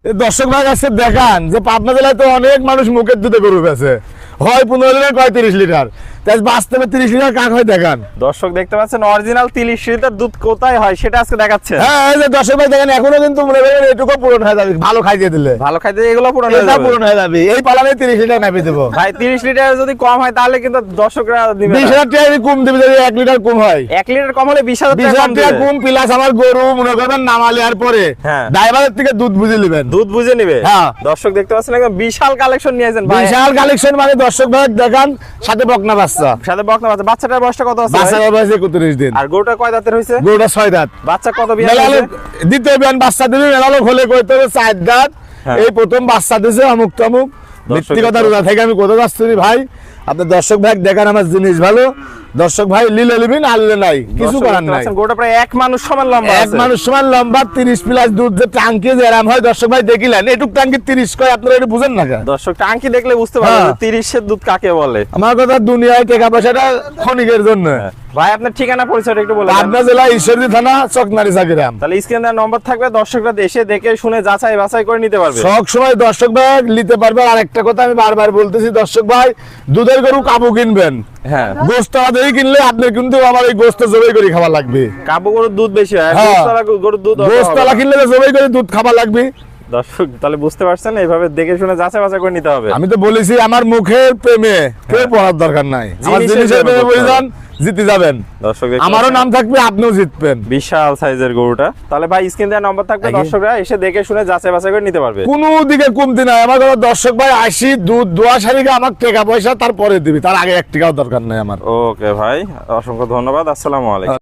দর্শক ভাই কাছে দেখান যে পাবনা জেলায় তো অনেক মানুষ মুখের দুধে গরু বেছে, হয় 15 লিটার কয় 30 লিটার, তাই বাস্তবে 30 লিটার কাক হয় দেখান। দর্শক দেখতে পাচ্ছেন অরিজিনাল 30 লিটার দুধ কোথায় হয় সেটা আজকে দেখাচ্ছে। হ্যাঁ এই যে দর্শক ভাই দেখেন এখনো কিন্তু মনে করেন এটুকু পূরণ হয়ে যাবে, ভালো খাইয়ে দিলে ভালো খাইতে এগুলো পুরো হয়ে এটা যাবে। পূরণ হয়ে যাবে। এই পালানে 30 লিটার নাপি দেবো ভাই 30 লিটার যদি কম হয় তাহলে কিন্তু দর্শকরা দিবে 20,000 টাকা কম দিবে, যদি 1 লিটার কম হয় 1 লিটার কম হলে 20,000 টাকা 20,000 কম টাকা দিবে। কম প্লাস আমার গরু মনে করবেন নামালে আর পরে হ্যাঁ। ড্রাইভারের থেকে দুধ বুঝে নেবেন। দুধ বুঝে নিবে। হ্যাঁ। দর্শক দেখতে পাচ্ছেন একদম বিশাল কালেকশন নিয়ে আসেন ভাই। বিশাল কালেকশন মানে দর্শক ভাই দেখান, সাথে বকনা বাচ্চা, সাথে বকনা বাচ্চা। বাচ্চাটার বয়সটা কত আছে বাচ্চার ভাই? বয়স 31 দিন, আর গরুটা কয় দাঁতের হইছে? গরুটা 6 দাঁত। বাচ্চা কত বিয়ান মেলালো হইছে? দ্বিতীয় বিয়ান বাচ্চা দিবি, মেলালো হলে কইতে হবে 4 দাঁত। হ্যাঁ। এই প্রথম বাচ্চা দিছে অমুক তমুক। ব্যক্তিগত রোজা থেকে আমি কোথাও যাচ্ছি ভাই, আপনি দর্শক ভাই দেখান আমার জিনিস ভালো। দর্শক ভাই লিলে লিবি না লিলে নাই, কিছু দর্শক করার দেখতে নাই। পাচ্ছেন গরুটা প্রায় এক মানুষ সমান লম্বা এক আছে। মানুষ সমান লম্বা, 30 প্লাস দুধ যে টাঙ্কি যে এরাম হয় দর্শক ভাই দেখিলেন, এটুক টাঙ্কি 30 কয়, আপনারা এটা বুঝেন না কেন? দর্শক টাঙ্কি দেখলে বুঝতে পারবেন হ্যাঁ। 30 এর দুধ কাকে বলে। আমার কথা দুনিয়ায় টাকা পয়সাটা ক্ষণিকের জন্য। ভাই আপনার ঠিকানা পরিচয়টা একটু বলে দেন। পাবনা জেলা ঈশ্বরদী থানা চকনারি চাকিরাম। তাহলে স্ক্রিনে নম্বর থাকবে, দর্শকরা এসে দেখে শুনে যাচাই বাছাই করে নিতে পারবে। সব সময় দর্শক ভাই নিতে পারবে। আর একটা কথা আমি বারবার বলতেছি দর্শক ভাই, দুধের গরু কাবু কিনবেন, হ্যাঁ। গোস্ত আমাদেরই কিনলে আপনি কিন্তু আমার এই গোস্ত জবাই করে খাওয়া লাগবে। কাবু গরুর দুধ বেশি হয়, হ্যাঁ। গোশতওয়ালা গরুর দুধ অত গোস্তলা হবে না। কিনলে জবাই করে দুধ খাওয়া লাগবে। দর্শক তাহলে বুঝতে পারছেন, এইভাবে দেখে শুনে যাচাই বাছাই করে নিতে হবে। আমি তো বলেছি আমার মুখের প্রেমে কেউ পড়ার দরকার নাই, আমার জিনিসের জিনিসের প্রেমে প্রেমে পড়তে বলে যান, জিতে যাবেন। দর্শক দেখতে আমারও পাচ্ছেন, নাম থাকবে, আপনিও জিতবেন। বিশাল সাইজের গরুটা। তাহলে ভাই স্ক্রিন দেওয়া নম্বর থাকবে, আগে। দর্শকরা এসে দেখে শুনে যাচাই বাছাই করে নিতে পারবে। কোনো দিকে কমতি নাই। আমার কথা দর্শক ভাই আসি দুধ দোয়া সারিকে আমার টাকা পয়সা তারপরে দিবি, তার আগে 1 টাকাও দরকার নাই আমার। ওকে ভাই, অসংখ্য ধন্যবাদ। আসসালামু আলাইকুম।